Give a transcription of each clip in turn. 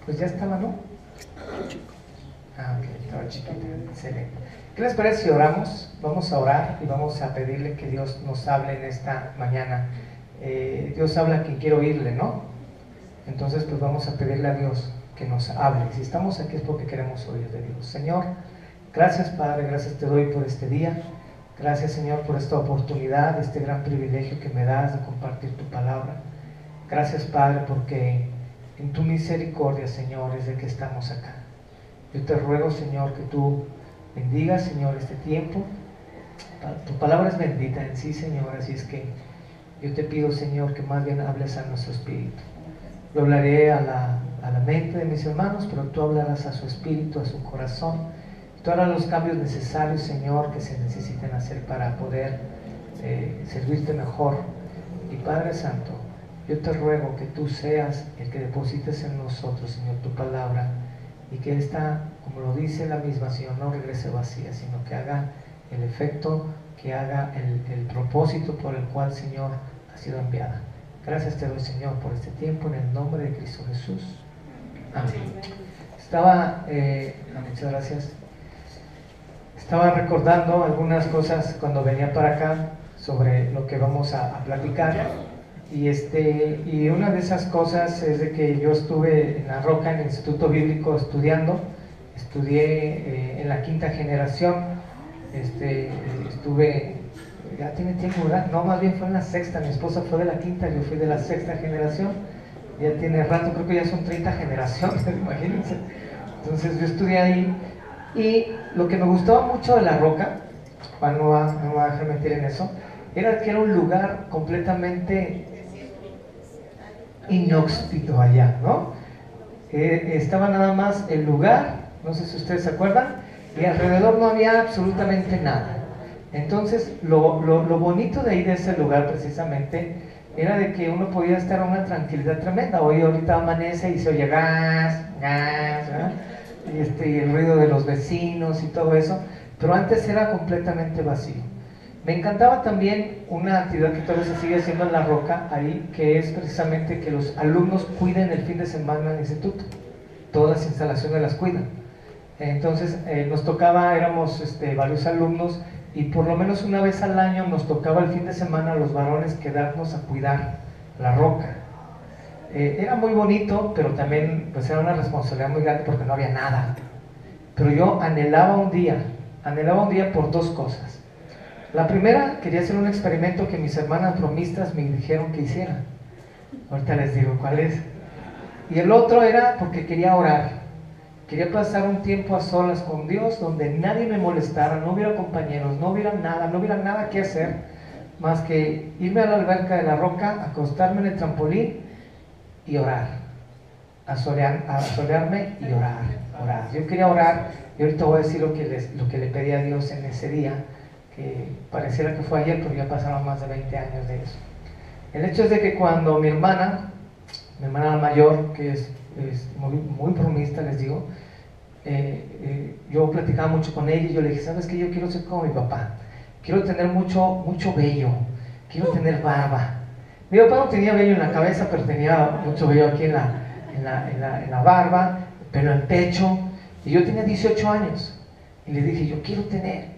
Pues ya estaba, ¿no? Ah, ok, estaba chiquita, excelente. ¿Qué les parece si oramos? Vamos a orar y vamos a pedirle que Dios nos hable en esta mañana. Dios habla a quien quiere oírle, ¿no? Entonces pues vamos a pedirle a Dios que nos hable. Si estamos aquí es porque queremos oír de Dios. Señor, gracias Padre, gracias te doy por este día. Gracias Señor por esta oportunidad, este gran privilegio que me das de compartir tu palabra. Gracias Padre porque en tu misericordia Señor es de que estamos acá. Yo te ruego Señor que tú bendigas Señor este tiempo. Tu palabra es bendita en sí Señor, así es que yo te pido Señor que más bien hables a nuestro espíritu. Yo hablaré a la mente de mis hermanos, pero tú hablarás a su espíritu, a su corazón. Tú harás los cambios necesarios, Señor, que se necesiten hacer para poder servirte mejor. Y Padre Santo, yo te ruego que tú seas el que deposites en nosotros, Señor, tu palabra, y que esta, como lo dice la misma, Señor, no regrese vacía, sino que haga el efecto, que haga el propósito por el cual, Señor, ha sido enviada. Gracias te doy, Señor, por este tiempo, en el nombre de Cristo Jesús. Amén. Muchas gracias. Estaba recordando algunas cosas cuando venía para acá sobre lo que vamos a platicar. Y una de esas cosas es de que yo estuve en La Roca, en el Instituto Bíblico, estudié en la 5ª generación. Estuve, ya tiene tiempo, ¿verdad? No, más bien fue en la 6ª, mi esposa fue de la 5ª, yo fui de la 6ª generación. Ya tiene rato, creo que ya son 30 generaciones, imagínense. Entonces yo estudié ahí, y lo que me gustaba mucho de La Roca, no me voy a dejar mentir en eso, era que era un lugar completamente inhóspito allá, ¿no? Estaba nada más el lugar, no sé si ustedes se acuerdan, y alrededor no había absolutamente nada. Entonces lo bonito de ahí, de ese lugar precisamente, era de que uno podía estar a una tranquilidad tremenda. Hoy ahorita amanece y se oye gas, ¿verdad? Y el ruido de los vecinos y todo eso, pero antes era completamente vacío. Me encantaba también una actividad que todavía se sigue haciendo en La Roca, ahí, que es precisamente que los alumnos cuiden el fin de semana en el instituto. Todas las instalaciones las cuidan. Entonces nos tocaba, éramos varios alumnos, y por lo menos una vez al año nos tocaba el fin de semana a los varones quedarnos a cuidar La Roca. Era muy bonito, pero también pues era una responsabilidad muy grande porque no había nada. Pero yo anhelaba un día por dos cosas. La primera, quería hacer un experimento que mis hermanas bromistas me dijeron que hiciera. Ahorita les digo cuál es. Y el otro era porque quería orar. Quería pasar un tiempo a solas con Dios, donde nadie me molestara, no hubiera compañeros, no hubiera nada que hacer, más que irme a la alberca de La Roca, acostarme en el trampolín y orar, asolearme y orar. Yo quería orar, y ahorita voy a decir lo que le pedí a Dios en ese día, que pareciera que fue ayer, pero ya pasaron más de 20 años de eso. El hecho es de que cuando mi hermana mayor, que es muy bromista, les digo, yo platicaba mucho con ella, y yo le dije, ¿sabes qué? Yo quiero ser como mi papá, quiero tener mucho vello, quiero tener barba. Mi papá no tenía vello en la cabeza, pero tenía mucho vello aquí en la barba, pelo en pecho, y yo tenía 18 años, y le dije, yo quiero tener.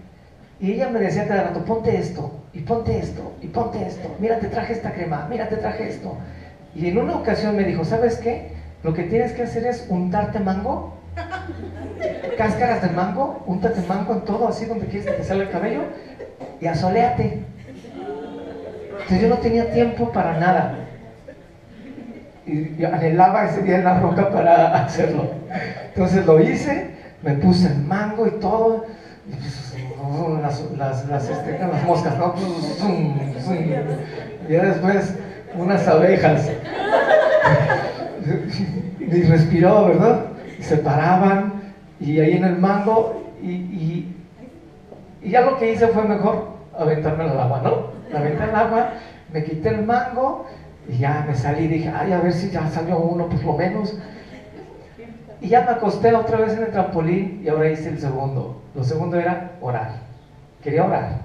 Y ella me decía cada rato, ponte esto, y ponte esto, y ponte esto, mira, te traje esta crema, mira, te traje esto. Y en una ocasión me dijo, ¿sabes qué? Lo que tienes que hacer es untarte mango, cáscaras de mango, úntate mango en todo, así donde quieres que te salga el cabello, y asoléate. Entonces yo no tenía tiempo para nada, y yo anhelaba ese día en La Roca para hacerlo. Entonces lo hice, me puse el mango y todo, y pues, las moscas, ¿no? Y después unas abejas, y respiró, ¿verdad? Y se paraban, y ahí en el mango, y ya lo que hice fue mejor aventarme al agua, ¿no? Me aventé al agua, me quité el mango, y ya me salí, dije, ay, a ver si ya salió uno, pues lo menos. Y ya me acosté otra vez en el trampolín, y ahora hice el segundo. Lo segundo era orar. Quería orar.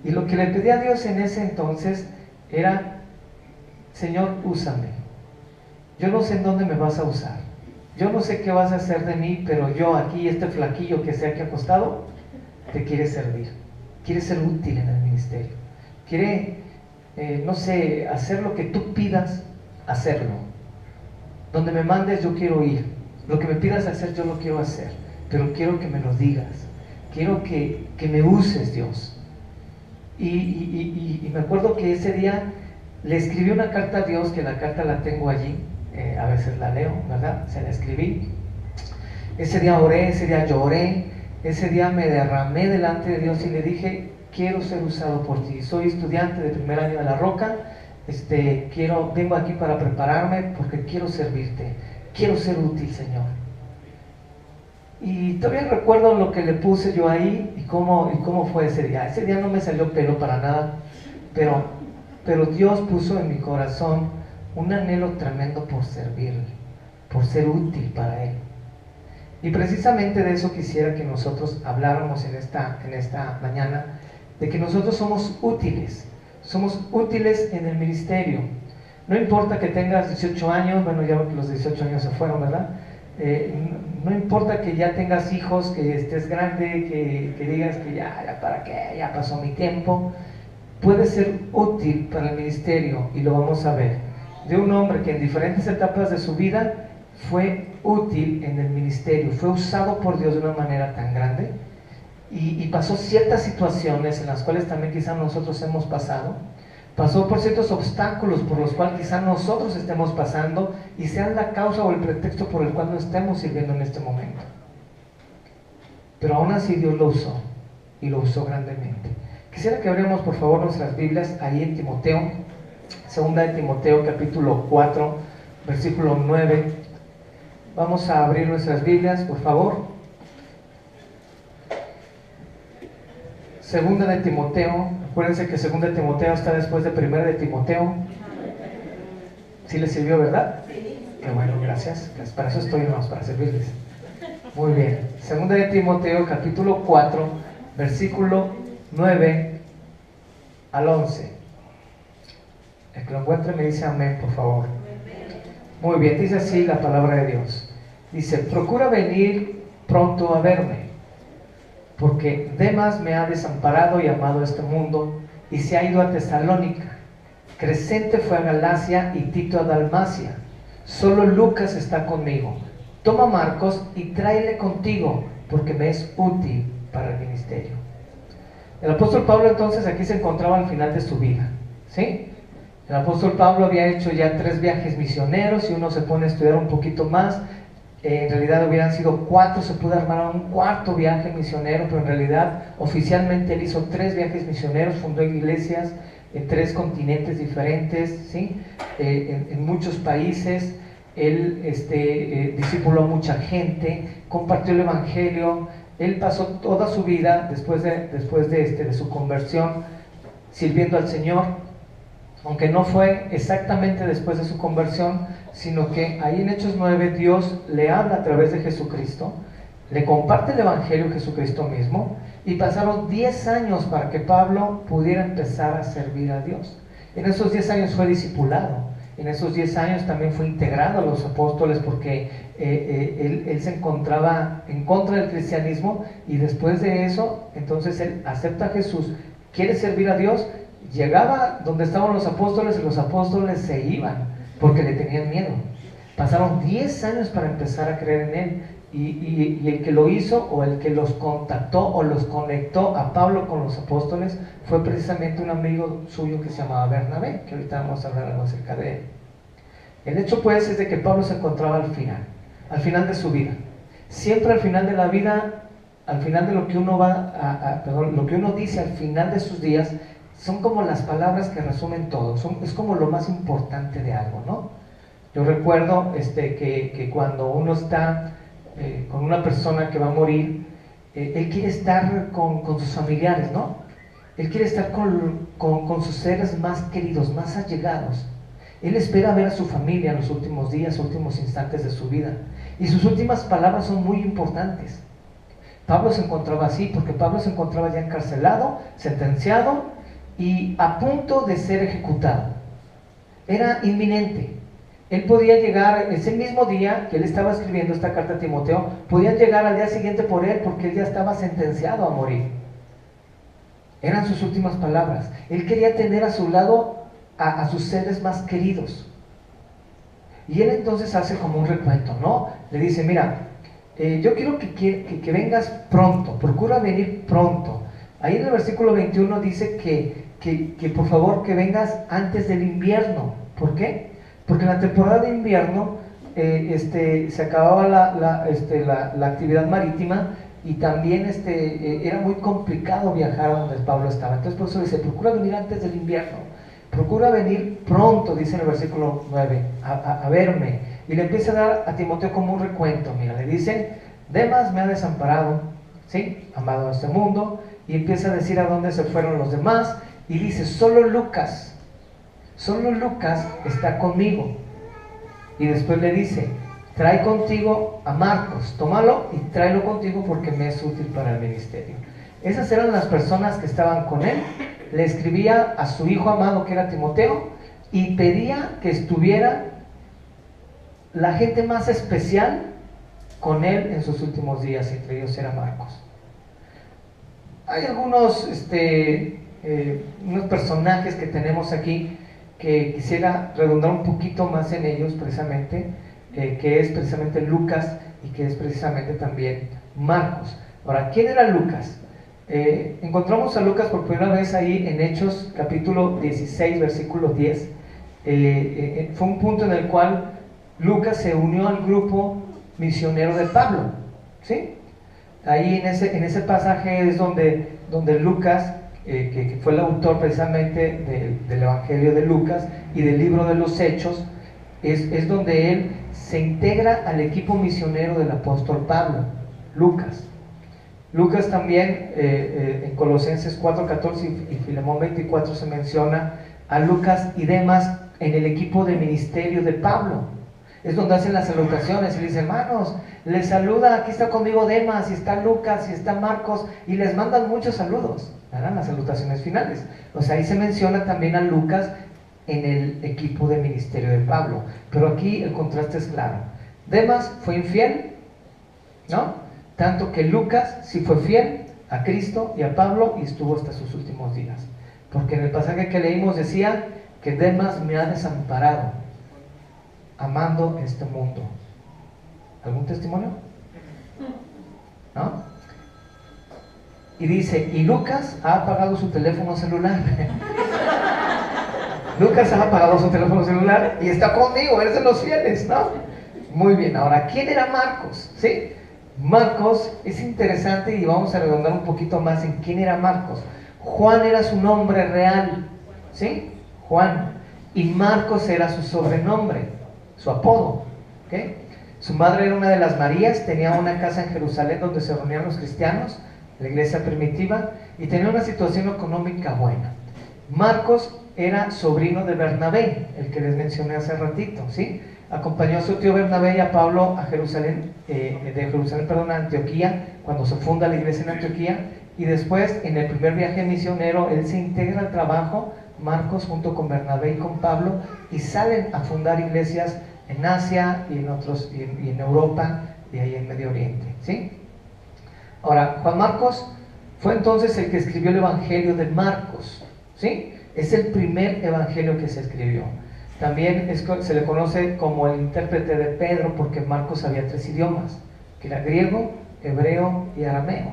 Y lo que le pedí a Dios en ese entonces era, Señor, úsame. Yo no sé en dónde me vas a usar, yo no sé qué vas a hacer de mí, pero yo aquí, este flaquillo que esté aquí acostado, te quiere servir, quiere ser útil en el ministerio, quiere, no sé, hacer lo que tú pidas, hacerlo. Donde me mandes yo quiero ir, lo que me pidas hacer yo lo quiero hacer, pero quiero que me lo digas, quiero que me uses, Dios. Y me acuerdo que ese día le escribí una carta a Dios, que la carta la tengo allí, a veces la leo, ¿verdad? Se la escribí. Ese día oré, ese día lloré, ese día me derramé delante de Dios y le dije, quiero ser usado por ti. Soy estudiante de primer año de La Roca, vengo aquí para prepararme porque quiero servirte, quiero ser útil, Señor. Y todavía recuerdo lo que le puse yo ahí y cómo fue ese día. Ese día no me salió pelo para nada, pero Dios puso en mi corazón un anhelo tremendo por servirle, por ser útil para Él. Y precisamente de eso quisiera que nosotros habláramos en esta mañana, de que nosotros somos útiles en el ministerio. No importa que tengas 18 años, bueno, ya los 18 años se fueron, ¿verdad? No importa que ya tengas hijos, que estés grande, que digas que ya para qué, ya pasó mi tiempo. Puedes ser útil para el ministerio, y lo vamos a ver, de un hombre que en diferentes etapas de su vida fue útil en el ministerio, fue usado por Dios de una manera tan grande, y pasó ciertas situaciones en las cuales también quizás nosotros hemos pasado, pasó por ciertos obstáculos por los cuales quizás nosotros estemos pasando y sean la causa o el pretexto por el cual no estemos sirviendo en este momento. Pero aún así Dios lo usó, y lo usó grandemente. Quisiera que abriéramos por favor nuestras Biblias ahí en Timoteo, segunda de Timoteo capítulo 4, versículo 9. Vamos a abrir nuestras Biblias, por favor. Segunda de Timoteo, acuérdense que segunda de Timoteo está después de primera de Timoteo. ¿Sí les sirvió, verdad? Sí. Qué bueno, gracias. Pues para eso estoy, hermanos, para servirles. Muy bien. Segunda de Timoteo, capítulo 4, versículo 9 al 11. El que lo encuentre me dice amén, por favor. Muy bien, dice así la palabra de Dios. Dice, procura venir pronto a verme, porque Demas me ha desamparado y amado este mundo, y se ha ido a Tesalónica. Crescente fue a Galacia y Tito a Dalmacia. Solo Lucas está conmigo. Toma Marcos y tráele contigo, porque me es útil para el ministerio. El apóstol Pablo entonces aquí se encontraba al final de su vida, ¿sí? El apóstol Pablo había hecho ya 3 viajes misioneros, y uno se pone a estudiar un poquito más. En realidad hubieran sido 4, se pudo armar un 4.º viaje misionero, pero en realidad oficialmente él hizo 3 viajes misioneros, fundó iglesias en 3 continentes diferentes, ¿sí? En muchos países. Él discipuló a mucha gente, compartió el evangelio. Él pasó toda su vida después de su conversión sirviendo al Señor, aunque no fue exactamente después de su conversión, sino que ahí en Hechos 9 Dios le habla a través de Jesucristo, le comparte el evangelio Jesucristo mismo, y pasaron 10 años para que Pablo pudiera empezar a servir a Dios. En esos 10 años fue discipulado, en esos 10 años también fue integrado a los apóstoles, porque él se encontraba en contra del cristianismo, y después de eso, entonces él acepta a Jesús, quiere servir a Dios. Llegaba donde estaban los apóstoles, y los apóstoles se iban porque le tenían miedo. Pasaron 10 años para empezar a creer en él, y el que lo hizo, o el que los contactó o los conectó a Pablo con los apóstoles, fue precisamente un amigo suyo que se llamaba Bernabé, que ahorita vamos a hablar algo acerca de él. El hecho pues es de que Pablo se encontraba al final de su vida. Siempre al final de la vida, al final de lo que uno lo que uno dice al final de sus días, son como las palabras que resumen todo, es como lo más importante de algo, ¿no? Yo recuerdo que cuando uno está con una persona que va a morir, él quiere estar con sus familiares, ¿no? Él quiere estar con sus seres más queridos, más allegados. Él espera ver a su familia en los últimos días, últimos instantes de su vida, y sus últimas palabras son muy importantes. Pablo se encontraba así, porque Pablo se encontraba ya encarcelado, sentenciado y a punto de ser ejecutado. Era inminente. él podía llegar, ese mismo día que él estaba escribiendo esta carta a Timoteo, podían llegar al día siguiente por él porque él ya estaba sentenciado a morir. Eran sus últimas palabras. Él quería tener a su lado a sus seres más queridos. Y él entonces hace como un recuento, ¿no? Le dice, mira, yo quiero que vengas pronto, procura venir pronto. Ahí en el versículo 21 dice que por favor que vengas antes del invierno. ¿Por qué? Porque en la temporada de invierno se acababa la actividad marítima y también era muy complicado viajar a donde Pablo estaba. Entonces por eso dice, procura venir antes del invierno. Procura venir pronto, dice en el versículo 9, a verme. Y le empieza a dar a Timoteo como un recuento. Mira, le dice, Demas me ha desamparado, ¿sí? Amado a este mundo. Y empieza a decir a dónde se fueron los demás. Y dice, solo Lucas está conmigo. Y después le dice, trae contigo a Marcos, tómalo y tráelo contigo porque me es útil para el ministerio. Esas eran las personas que estaban con él. Le escribía a su hijo amado que era Timoteo y pedía que estuviera la gente más especial con él en sus últimos días, entre ellos era Marcos. Hay algunos unos personajes que tenemos aquí que quisiera redundar un poquito más en ellos precisamente, que es precisamente Lucas y que es precisamente también Marcos. Ahora, ¿quién era Lucas? Encontramos a Lucas por primera vez ahí en Hechos capítulo 16 versículo 10. Fue un punto en el cual Lucas se unió al grupo misionero de Pablo, ¿sí? Ahí en ese pasaje es donde Lucas, que fue el autor precisamente del Evangelio de Lucas y del libro de los Hechos, es donde él se integra al equipo misionero del apóstol Pablo, Lucas. Lucas también, en Colosenses 4:14 y Filemón 24 se menciona a Lucas y Demas en el equipo de ministerio de Pablo. Es donde hacen las salutaciones y le dicen, hermanos, les saluda, aquí está conmigo Demas, y está Lucas, y está Marcos, y les mandan muchos saludos, ¿verdad? Las salutaciones finales. O sea, ahí se menciona también a Lucas en el equipo de ministerio de Pablo. Pero aquí el contraste es claro. Demas fue infiel, ¿no? Tanto que Lucas sí fue fiel a Cristo y a Pablo y estuvo hasta sus últimos días. Porque en el pasaje que leímos decía que Demas me ha desamparado, amando este mundo. ¿Algún testimonio? ¿No? Y dice, y Lucas ha apagado su teléfono celular. Lucas ha apagado su teléfono celular y está conmigo, eres de los fieles, ¿no? Muy bien, ahora, ¿quién era Marcos? ¿Sí? Marcos es interesante y vamos a redondar un poquito más en quién era Marcos. Juan era su nombre real, ¿sí? Juan. Y Marcos era su sobrenombre, su apodo, ¿ok? Su madre era una de las Marías, tenía una casa en Jerusalén donde se reunían los cristianos, la iglesia primitiva, y tenía una situación económica buena. Marcos era sobrino de Bernabé, el que les mencioné hace ratito, ¿sí? Acompañó a su tío Bernabé y a Pablo a Jerusalén, a Antioquía, cuando se funda la iglesia en Antioquía, y después en el primer viaje misionero él se integra al trabajo, Marcos junto con Bernabé y con Pablo, y salen a fundar iglesias en Asia y en Europa y ahí en Medio Oriente, ¿sí? Ahora, Juan Marcos fue entonces el que escribió el Evangelio de Marcos, ¿sí? Es el primer evangelio que se escribió. También se le conoce como el intérprete de Pedro porque Marcos sabía 3 idiomas, que era griego, hebreo y arameo.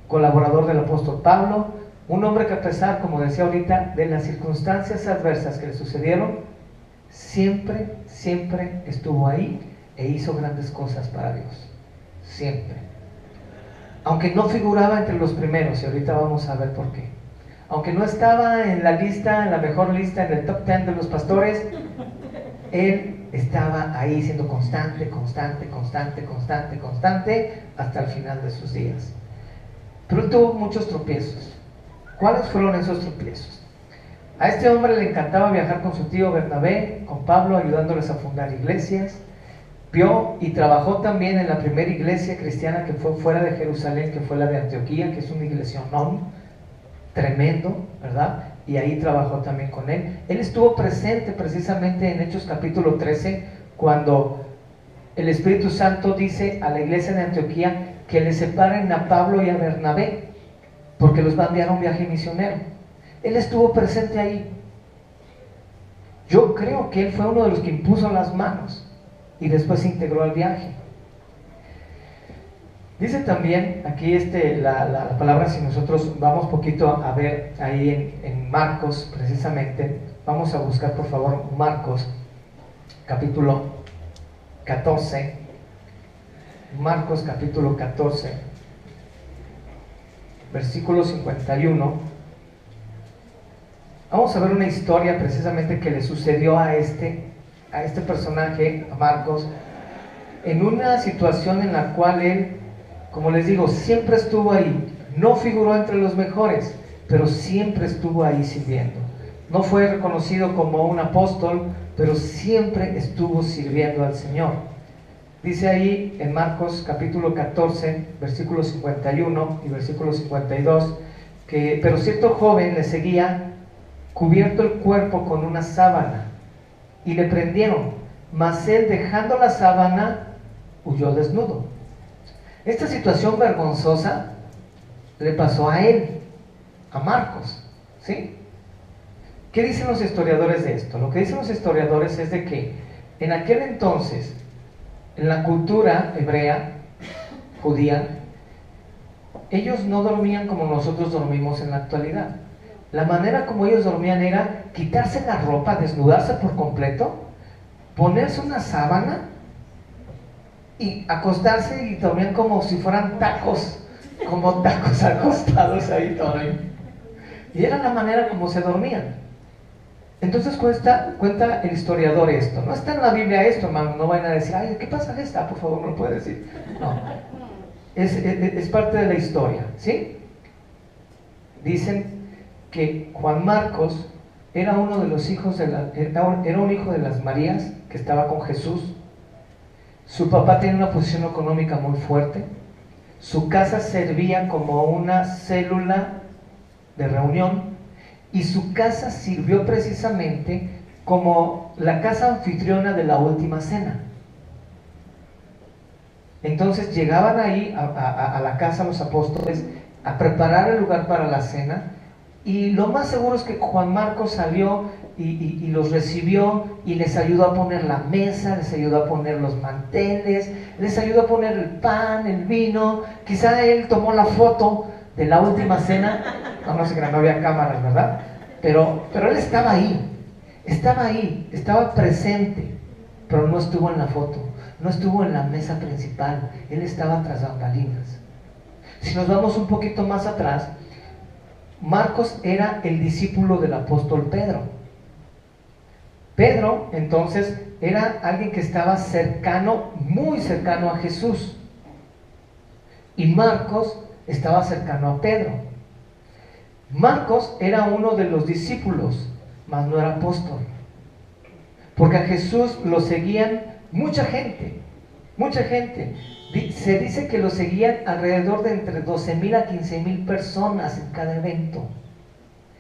Colaborador del apóstol Pablo, un hombre que a pesar, como decía ahorita, de las circunstancias adversas que le sucedieron, siempre estuvo ahí e hizo grandes cosas para Dios. Siempre. Aunque no figuraba entre los primeros, y ahorita vamos a ver por qué. Aunque no estaba en la lista, en la mejor lista, en el top 10 de los pastores, él estaba ahí siendo constante, hasta el final de sus días. Pero él tuvo muchos tropiezos. ¿Cuáles fueron esos tropiezos? A este hombre le encantaba viajar con su tío Bernabé, con Pablo, ayudándoles a fundar iglesias. Vio y trabajó también en la primera iglesia cristiana que fue fuera de Jerusalén, que fue la de Antioquía, que es una iglesia tremendo, ¿verdad? y ahí trabajó también con él. Él estuvo presente precisamente en Hechos capítulo 13, cuando el Espíritu Santo dice a la iglesia de Antioquía que le separen a Pablo y a Bernabé, porque los va a enviar a un viaje misionero. Él estuvo presente ahí. Yo creo que él fue uno de los que impuso las manos y después se integró al viaje. Dice también aquí la palabra, si nosotros vamos poquito a ver ahí en Marcos precisamente, vamos a buscar por favor Marcos capítulo 14, Marcos capítulo 14, versículo 51. Vamos a ver una historia precisamente que le sucedió a este personaje, a Marcos, en una situación en la cual él, como les digo, siempre estuvo ahí. No figuró entre los mejores, pero siempre estuvo ahí sirviendo. No fue reconocido como un apóstol, pero siempre estuvo sirviendo al Señor. Dice ahí en Marcos capítulo 14, versículo 51 y versículo 52, pero cierto joven le seguía, cubierto el cuerpo con una sábana, y le prendieron, mas él, dejando la sábana, huyó desnudo. Esta situación vergonzosa le pasó a él, a Marcos, ¿sí? ¿Qué dicen los historiadores de esto? Lo que dicen los historiadores es de que en aquel entonces, en la cultura hebrea, judía, ellos no dormían como nosotros dormimos en la actualidad. La manera como ellos dormían era quitarse la ropa, desnudarse por completo, ponerse una sábana y acostarse, y dormían como si fueran tacos, como tacos acostados ahí también. Y era la manera como se dormían. Entonces cuenta el historiador esto. No está en la Biblia esto, hermano. No vayan a decir, ay, ¿qué pasa que está? Por favor, no lo puede decir. No. Es parte de la historia, ¿sí? Dicen que Juan Marcos era uno de los hijos era un hijo de las Marías que estaba con Jesús. Su papá tenía una posición económica muy fuerte. Su casa servía como una célula de reunión, y su casa sirvió precisamente como la casa anfitriona de la última cena. Entonces llegaban ahí a la casa los apóstoles a preparar el lugar para la cena, y lo más seguro es que Juan Marcos salió y los recibió y les ayudó a poner la mesa, les ayudó a poner los manteles, les ayudó a poner el pan, el vino. Quizá él tomó la foto de la última cena. No sé, que no había cámaras, ¿verdad? Pero él estaba ahí, estaba presente, pero no estuvo en la foto, no estuvo en la mesa principal. Él estaba tras bambalinas. Si nos vamos un poquito más atrás, Marcos era el discípulo del apóstol Pedro. Pedro, entonces, era alguien que estaba cercano, muy cercano a Jesús. Y Marcos estaba cercano a Pedro. Marcos era uno de los discípulos, mas no era apóstol. Porque a Jesús lo seguían mucha gente, mucha gente. Se dice que lo seguían alrededor de entre 12,000 a 15,000 personas en cada evento,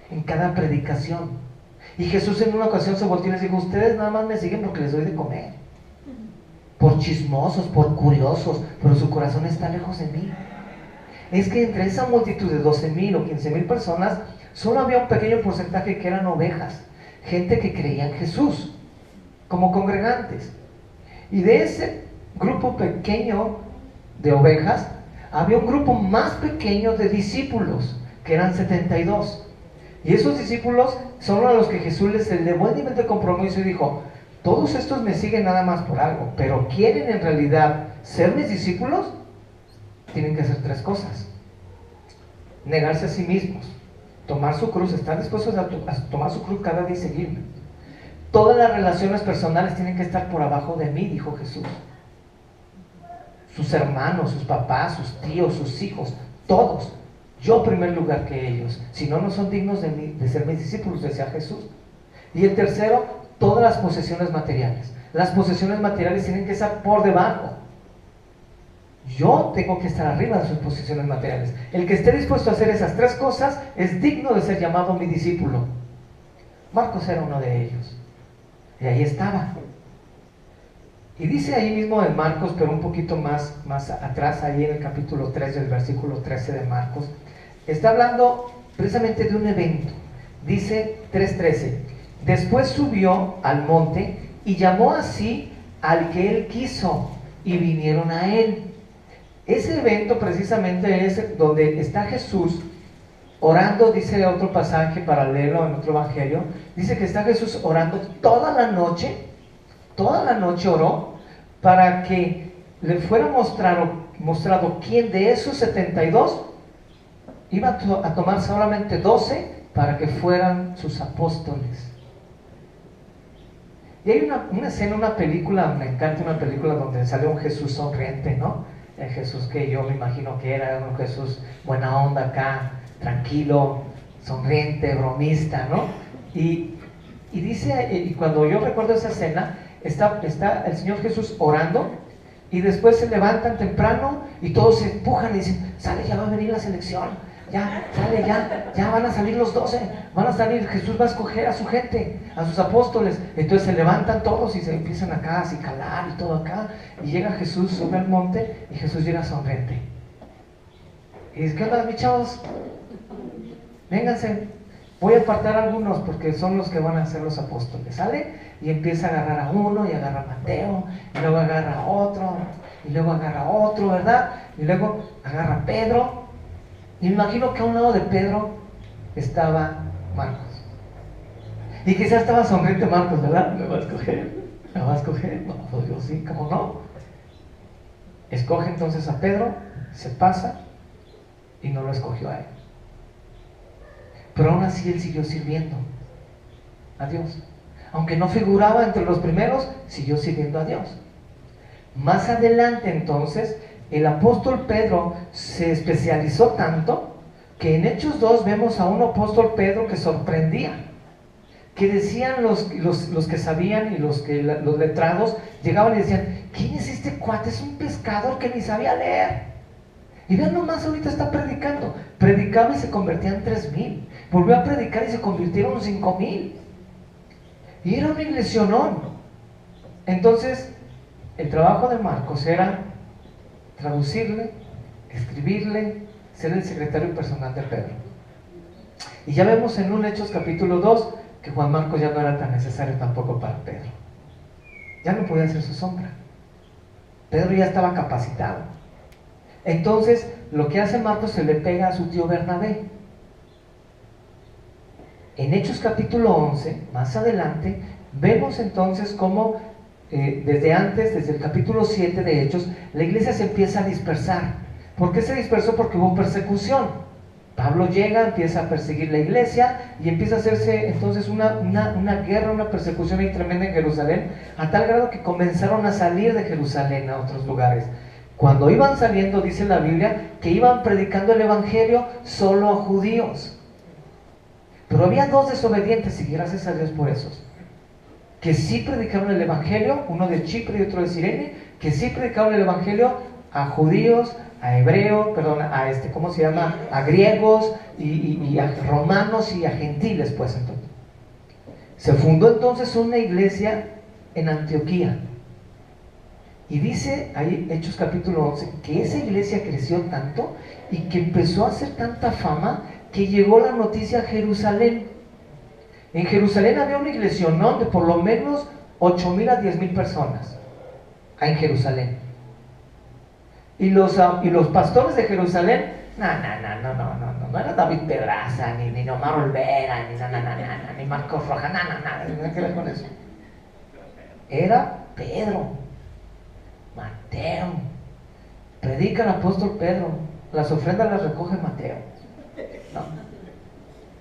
en cada predicación. Y Jesús en una ocasión se volteó y les dijo, ustedes nada más me siguen porque les doy de comer, por chismosos, por curiosos, pero su corazón está lejos de mí. Es que entre esa multitud de 12,000 o 15,000 personas, solo había un pequeño porcentaje que eran ovejas, gente que creía en Jesús, como congregantes. Y de ese grupo pequeño de ovejas, había un grupo más pequeño de discípulos, que eran 72. Y esos discípulos son a los que Jesús les elevó el nivel de compromiso y dijo, todos estos me siguen nada más por algo, pero quieren en realidad ser mis discípulos, tienen que hacer 3 cosas. Negarse a sí mismos, tomar su cruz, estar dispuestos a tomar su cruz cada día y seguirme. Todas las relaciones personales tienen que estar por abajo de mí, dijo Jesús. Sus hermanos, sus papás, sus tíos, sus hijos, todos. Yo en primer lugar que ellos. Si no, no son dignos de ser mis discípulos, decía Jesús. Y el tercero, todas las posesiones materiales. Las posesiones materiales tienen que estar por debajo. Yo tengo que estar arriba de sus posiciones materiales. El que esté dispuesto a hacer esas tres cosas es digno de ser llamado mi discípulo. Marcos era uno de ellos. Y ahí estaba. Y dice ahí mismo en Marcos, pero un poquito más atrás, ahí en el capítulo 3 del versículo 13 de Marcos, está hablando precisamente de un evento. Dice 3:13, después subió al monte y llamó así al que él quiso y vinieron a él. Ese evento precisamente es donde está Jesús orando, dice otro pasaje paralelo en otro evangelio, dice que está Jesús orando toda la noche oró para que le fuera mostrado quién de esos 72 iba a tomar solamente 12 para que fueran sus apóstoles. Y hay una escena, una película, me encanta una película donde sale un Jesús sonriente, ¿no? El Jesús que yo me imagino que era un Jesús buena onda acá, tranquilo, sonriente, bromista, ¿no? Y dice, y cuando yo recuerdo esa escena, está el Señor Jesús orando y después se levantan temprano y todos se empujan y dicen, sale, ya va a venir la selección. Ya, sale, ya van a salir los 12, van a salir, Jesús va a escoger a su gente, a sus apóstoles. Entonces se levantan todos y se empiezan acá a acicalar y todo acá. Y llega Jesús, sube al monte y Jesús llega sonriente. Y dice, ¿qué onda, mis chavos? Vénganse, voy a apartar a algunos porque son los que van a ser los apóstoles. Sale y empieza a agarrar a uno y agarra a Mateo, y luego agarra a otro, y luego agarra a otro, ¿verdad? Y luego agarra a Pedro. Y me imagino que a un lado de Pedro estaba Marcos. Y quizás estaba sonriente Marcos, ¿verdad? ¿Me va a escoger? ¿Me va a escoger? No, pues yo sí, ¿cómo no? Escoge entonces a Pedro, se pasa y no lo escogió a él. Pero aún así él siguió sirviendo a Dios. Aunque no figuraba entre los primeros, siguió sirviendo a Dios. Más adelante entonces, el apóstol Pedro se especializó tanto que en Hechos 2 vemos a un apóstol Pedro que sorprendía, que decían los que sabían y los letrados llegaban y decían, ¿quién es este cuate? Es un pescador que ni sabía leer. Y vean nomás, ahorita está predicando. Predicaba y se convertían 3,000. Volvió a predicar y se convirtieron 5,000. Y era un iglesión. Entonces, el trabajo de Marcos era traducirle, escribirle, ser el secretario personal de Pedro. Y ya vemos en un Hechos capítulo 2 que Juan Marcos ya no era tan necesario tampoco para Pedro. Ya no podía ser su sombra. Pedro ya estaba capacitado. Entonces, lo que hace Marcos se le pega a su tío Bernabé. En Hechos capítulo 11, más adelante, vemos entonces cómo desde antes, desde el capítulo 7 de Hechos, la iglesia se empieza a dispersar. ¿Por qué se dispersó? Porque hubo persecución. Pablo llega, empieza a perseguir la iglesia y empieza a hacerse entonces una guerra, una persecución ahí tremenda en Jerusalén, a tal grado que comenzaron a salir de Jerusalén a otros lugares. Cuando iban saliendo, dice la Biblia, que iban predicando el evangelio solo a judíos. Pero había 2 desobedientes, y gracias a Dios por esos, que sí predicaron el evangelio, uno de Chipre y otro de Cirene, que sí predicaron el evangelio a judíos, a hebreos, ¿cómo se llama? A griegos y a romanos y a gentiles, pues entonces. Se fundó entonces una iglesia en Antioquía. Y dice ahí, Hechos capítulo 11, que esa iglesia creció tanto y que empezó a hacer tanta fama que llegó la noticia a Jerusalén. En Jerusalén había una iglesia, ¿no?, de por lo menos 8,000 a 10,000 personas. En Jerusalén. Y los pastores de Jerusalén, no era David Pedraza, ni Omar Olvera, ni Marcos Rojas, nada que ver con eso. Era Pedro, Mateo. Predica el apóstol Pedro, las ofrendas las recoge Mateo, ¿no?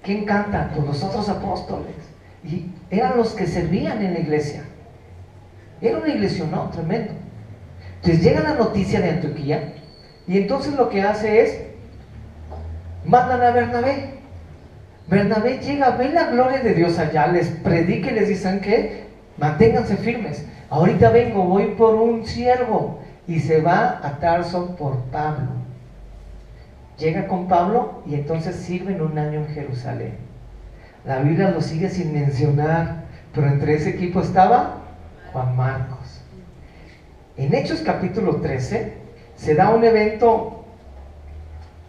¿Quién canta? Pues los otros apóstoles. Y eran los que servían en la iglesia. Era una iglesia, ¿no?, tremendo. Entonces llega la noticia de Antioquía y entonces lo que hace es mandan a Bernabé. Bernabé llega, ve la gloria de Dios allá, les predica y les dicen que manténganse firmes. Ahorita vengo, voy por un siervo. y se va a Tarso por Pablo. Llega con Pablo y entonces sirven un año en Jerusalén. La Biblia lo sigue sin mencionar, pero entre ese equipo estaba Juan Marcos. En Hechos capítulo 13 se da un evento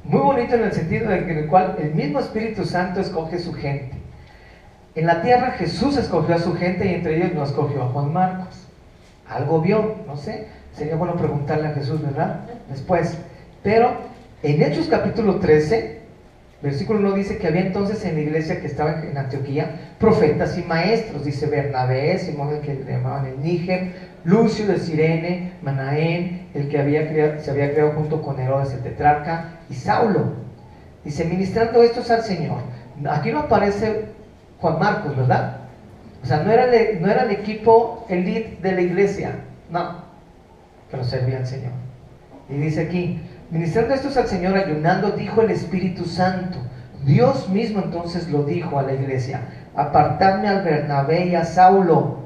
muy bonito en el sentido en el cual el mismo Espíritu Santo escoge su gente. En la tierra Jesús escogió a su gente y entre ellos no escogió a Juan Marcos. Algo vio, no sé, sería bueno preguntarle a Jesús, ¿verdad? Después, pero en Hechos capítulo 13, versículo 1 dice que había entonces en la iglesia que estaba en Antioquía profetas y maestros, dice Bernabé, Simón el que le llamaban el Níger, Lucio de Cirene, Manaén, el que se había creado junto con Herodes el tetrarca, y Saulo. Dice, ministrando estos al Señor. Aquí no aparece Juan Marcos, ¿verdad? O sea, no era el equipo elite de la iglesia, no, pero servía al Señor. Y dice aquí, ministrando estos al Señor, ayunando, dijo el Espíritu Santo. Dios mismo entonces lo dijo a la iglesia: apartadme al Bernabé y a Saulo.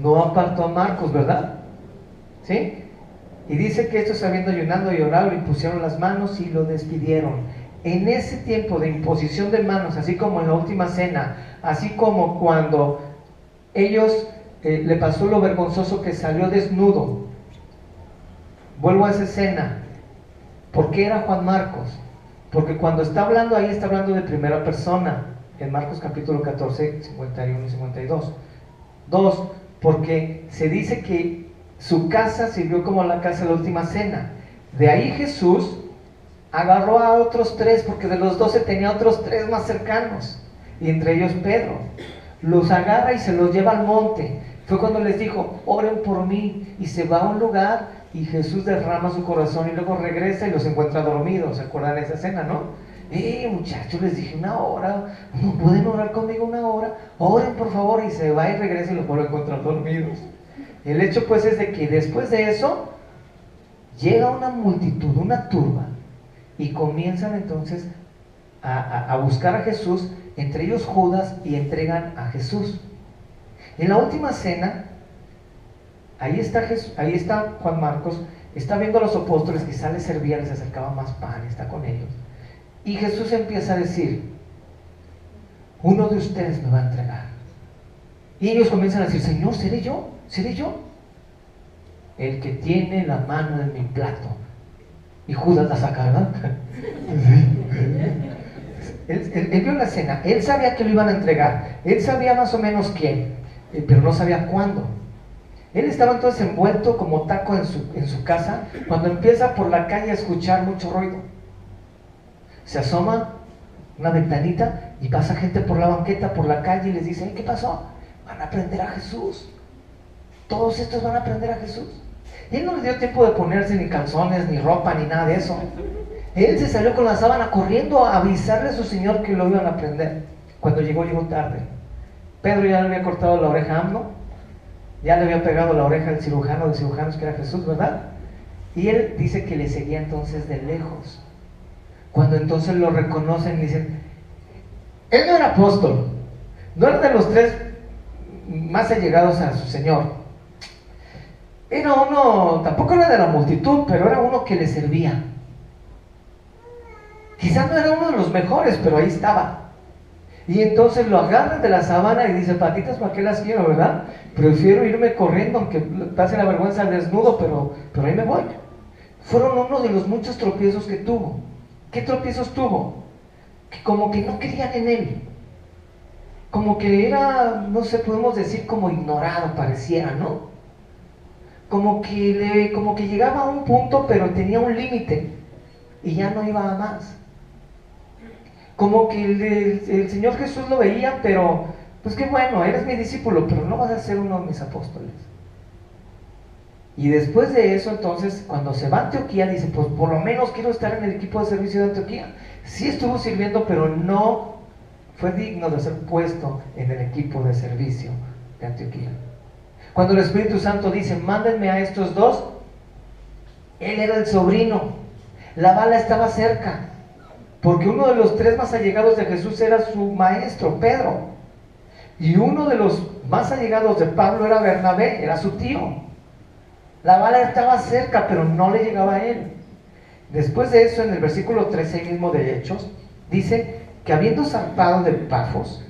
No apartó a Marcos, ¿verdad? ¿Sí? Y dice que estos, habiendo ayunado y orado, le impusieron las manos y lo despidieron. En ese tiempo de imposición de manos, así como en la última cena, así como cuando ellos le pasó lo vergonzoso que salió desnudo. Vuelvo a esa escena. ¿Por qué era Juan Marcos? Porque cuando está hablando ahí, está hablando de primera persona, en Marcos capítulo 14, 51 y 52. Dos, porque se dice que su casa sirvió como la casa de la última cena. De ahí Jesús agarró a otros tres, porque de los 12 tenía otros tres más cercanos, y entre ellos Pedro. Los agarra y se los lleva al monte. Fue cuando les dijo: oren por mí, y se va a un lugar y Jesús derrama su corazón y luego regresa y los encuentra dormidos. ¿Se acuerdan de esa escena, no? Muchachos, les dije una hora, ¿no pueden orar conmigo una hora? Oren por favor. Y se va y regresa y los vuelve a encontrar dormidos. El hecho pues es de que después de eso llega una multitud, una turba, y comienzan entonces a buscar a Jesús, entre ellos Judas, y entregan a Jesús. En la última cena, ahí está Juan Marcos, está viendo a los apóstoles, quizá les servía, les acercaba más pan, está con ellos. Y Jesús empieza a decir: uno de ustedes me va a entregar. Y ellos comienzan a decir: Señor, ¿seré yo? ¿Seré yo? El que tiene la mano en mi plato. Y Judas la saca, ¿verdad? Él vio la cena, él sabía que lo iban a entregar, él sabía más o menos quién, pero no sabía cuándo. Él estaba entonces envuelto como taco en su casa, cuando empieza por la calle a escuchar mucho ruido. Se asoma una ventanita y pasa gente por la banqueta, por la calle, y les dice: ¿qué pasó? Van a prender a Jesús. Todos estos van a prender a Jesús. Y él no le dio tiempo de ponerse ni calzones, ni ropa, ni nada de eso. Él se salió con la sábana corriendo a avisarle a su señor que lo iban a prender. Cuando llegó tarde. Pedro ya le había cortado la oreja a Amno, ya le había pegado la oreja al cirujano de cirujanos, que era Jesús, ¿verdad? Y él dice que le seguía entonces de lejos. Cuando entonces lo reconocen y dicen: él no era apóstol, no era de los tres más allegados a su Señor, era uno, tampoco era de la multitud, pero era uno que le servía. Quizás no era uno de los mejores, pero ahí estaba. Y entonces lo agarran de la sábana y dice: patitas, ¿para qué las quiero, verdad? Prefiero irme corriendo, aunque pase la vergüenza al desnudo, pero ahí me voy. Fueron uno de los muchos tropiezos que tuvo. ¿Qué tropiezos tuvo? Que como que no creían en él. Como que era, no sé, podemos decir como ignorado, pareciera, ¿no? Como que llegaba a un punto, pero tenía un límite y ya no iba a más. Como que el Señor Jesús lo veía, pero pues qué bueno, eres mi discípulo, pero no vas a ser uno de mis apóstoles. Y después de eso, entonces, cuando se va a Antioquía, dice: pues por lo menos quiero estar en el equipo de servicio de Antioquía. Sí estuvo sirviendo, pero no fue digno de ser puesto en el equipo de servicio de Antioquía. Cuando el Espíritu Santo dice: mándenme a estos dos, él era el sobrino, la bala estaba cerca, porque uno de los tres más allegados de Jesús era su maestro, Pedro, y uno de los más allegados de Pablo era Bernabé, era su tío. La bala estaba cerca, pero no le llegaba a él. Después de eso, en el versículo 13 mismo de Hechos, dice que habiendo zarpado de Pafos,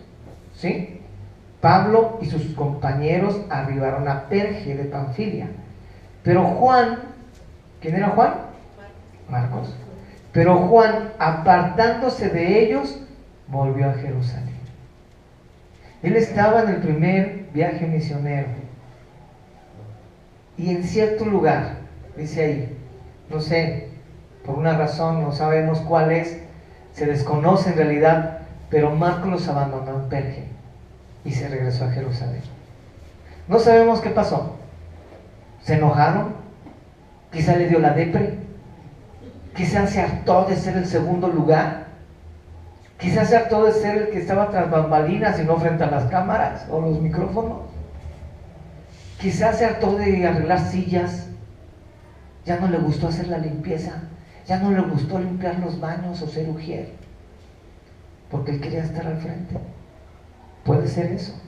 ¿sí?, Pablo y sus compañeros arribaron a Perge de Panfilia. Pero Juan, ¿quién era Juan? Marcos. Pero Juan, apartándose de ellos, volvió a Jerusalén. Él estaba en el primer viaje misionero. Y en cierto lugar, dice ahí, no sé, por una razón, no sabemos cuál es, se desconoce en realidad, pero Marcos los abandonó en Perge y se regresó a Jerusalén. No sabemos qué pasó. ¿Se enojaron? Quizá le dio la depre. Quizá se hartó de ser el segundo lugar. Quizá se hartó de ser el que estaba tras bambalinas y no frente a las cámaras o los micrófonos. Quizá se hartó de arreglar sillas. Ya no le gustó hacer la limpieza. Ya no le gustó limpiar los baños o ser ujier, porque él quería estar al frente. Puede ser eso.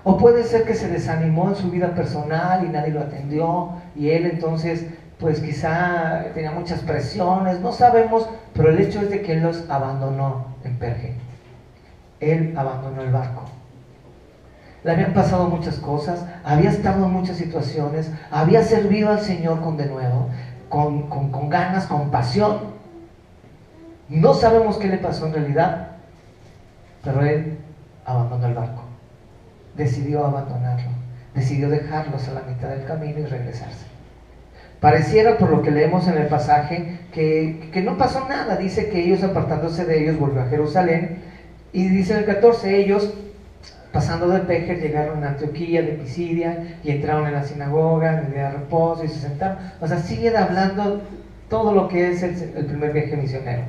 O puede ser que se desanimó en su vida personal y nadie lo atendió, y él entonces, pues quizá tenía muchas presiones, no sabemos, pero el hecho es de que él los abandonó en Perge. Él abandonó el barco. Le habían pasado muchas cosas, había estado en muchas situaciones, había servido al Señor con denuedo, con ganas, con pasión. No sabemos qué le pasó en realidad, pero él abandonó el barco, decidió abandonarlo, decidió dejarlos a la mitad del camino y regresarse. Pareciera, por lo que leemos en el pasaje, que no pasó nada. Dice que ellos, apartándose de ellos, volvió a Jerusalén, y dice en el 14, ellos pasando de Perge llegaron a Antioquía de Pisidia y entraron en la sinagoga en el día de reposo y se sentaron. O sea, siguen hablando todo lo que es el primer viaje misionero.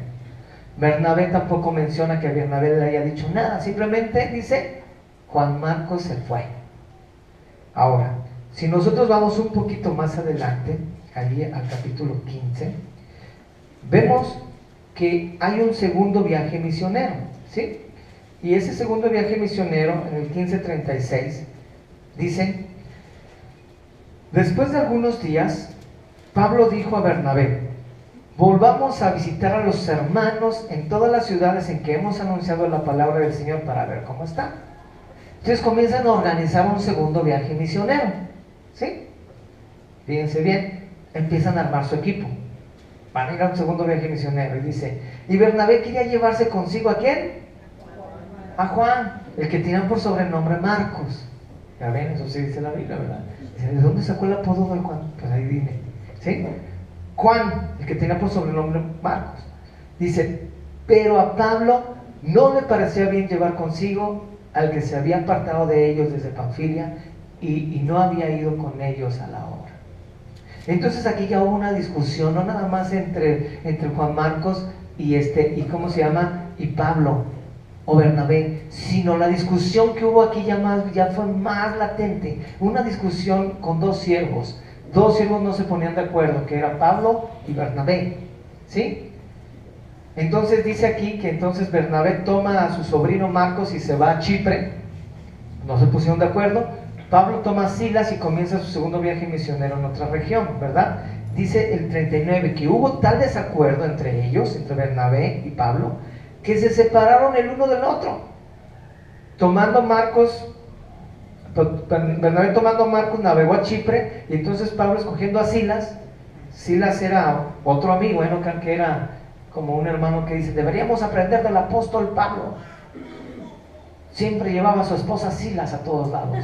Bernabé tampoco menciona que a Bernabé le haya dicho nada, simplemente dice, Juan Marcos se fue. Ahora, si nosotros vamos un poquito más adelante, allí al capítulo 15, vemos que hay un segundo viaje misionero, ¿sí? Y ese segundo viaje misionero, en el 1536, dice, después de algunos días, Pablo dijo a Bernabé, volvamos a visitar a los hermanos en todas las ciudades en que hemos anunciado la palabra del Señor para ver cómo están. Entonces comienzan a organizar un segundo viaje misionero, ¿sí? Fíjense bien, empiezan a armar su equipo. Van a ir a un segundo viaje misionero y dice, y Bernabé quería llevarse consigo ¿a quién? A Juan, el que tiran por sobrenombre Marcos. Ya ven, eso sí dice la Biblia, ¿verdad? Dice, ¿de dónde sacó el apodo de Juan? Pues ahí dime, ¿sí? Juan, el que tenía por sobrenombre Marcos. Dice, pero a Pablo no le parecía bien llevar consigo al que se había apartado de ellos desde Panfilia y no había ido con ellos a la obra. Entonces aquí ya hubo una discusión, no nada más entre Juan Marcos y ¿cómo se llama? Y Pablo o Bernabé, sino la discusión que hubo aquí ya fue más latente. Una discusión con dos siervos no se ponían de acuerdo, que era Pablo y Bernabé, ¿sí? Entonces dice aquí que entonces Bernabé toma a su sobrino Marcos y se va a Chipre. No se pusieron de acuerdo. Pablo toma a Silas y comienza su segundo viaje misionero en otra región, ¿verdad? Dice el 39 que hubo tal desacuerdo entre ellos, entre Bernabé y Pablo, que se separaron el uno del otro. Bernabé tomando a Marcos navegó a Chipre, y entonces Pablo escogiendo a Silas. Silas era otro amigo, no crean que era como un hermano que dice, deberíamos aprender del apóstol Pablo. Siempre llevaba a su esposa Silas a todos lados.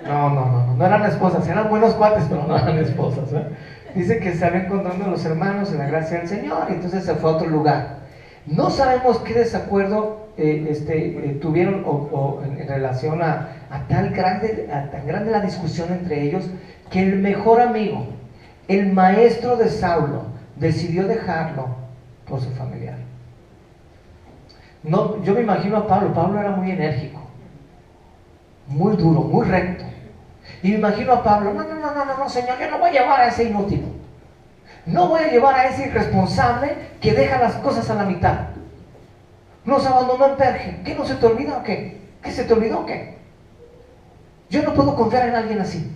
No eran esposas, eran buenos cuates, pero no eran esposas, ¿eh? Dice que se había encontrado los hermanos en la gracia del Señor, y entonces se fue a otro lugar. No sabemos qué desacuerdo tuvieron en relación a tan grande la discusión entre ellos, que el mejor amigo, el maestro de Saulo, decidió dejarlo por su familiar. No, yo me imagino a Pablo era muy enérgico, muy duro, muy recto, y me imagino a Pablo, no, Señor, yo no voy a llevar a ese inútil, no voy a llevar a ese irresponsable que deja las cosas a la mitad. Nos abandonó en Perge. ¿Qué no se te olvida o qué? ¿Qué se te olvidó o qué? Yo no puedo confiar en alguien así.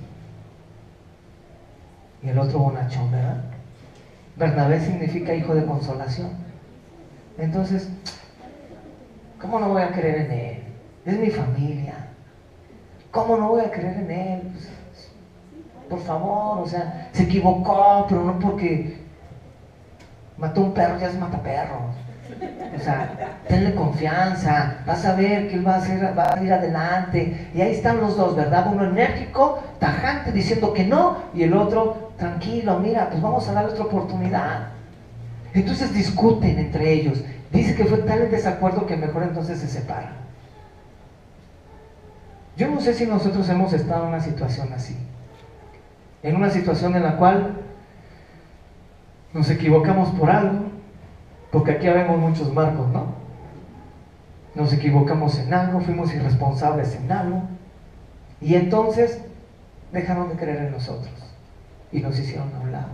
y el otro bonachón, ¿verdad? Bernabé significa hijo de consolación. Entonces, ¿cómo no voy a creer en él? Es mi familia. ¿Cómo no voy a creer en él? Pues, por favor, o sea, se equivocó, pero no porque mató un perro, ya es mataperros. O sea, tenle confianza, vas a ver que él va a ir adelante. Y ahí están los dos, ¿verdad? Uno enérgico, tajante, diciendo que no, y el otro, tranquilo, mira, pues vamos a darle otra oportunidad. Entonces discuten entre ellos. Dice que fue tal el desacuerdo que mejor entonces se separan. Yo no sé si nosotros hemos estado en una situación así. En una situación en la cual nos equivocamos por algo, porque aquí vemos muchos Marcos, ¿no? Nos equivocamos en algo, fuimos irresponsables en algo, y entonces dejaron de creer en nosotros y nos hicieron a un lado.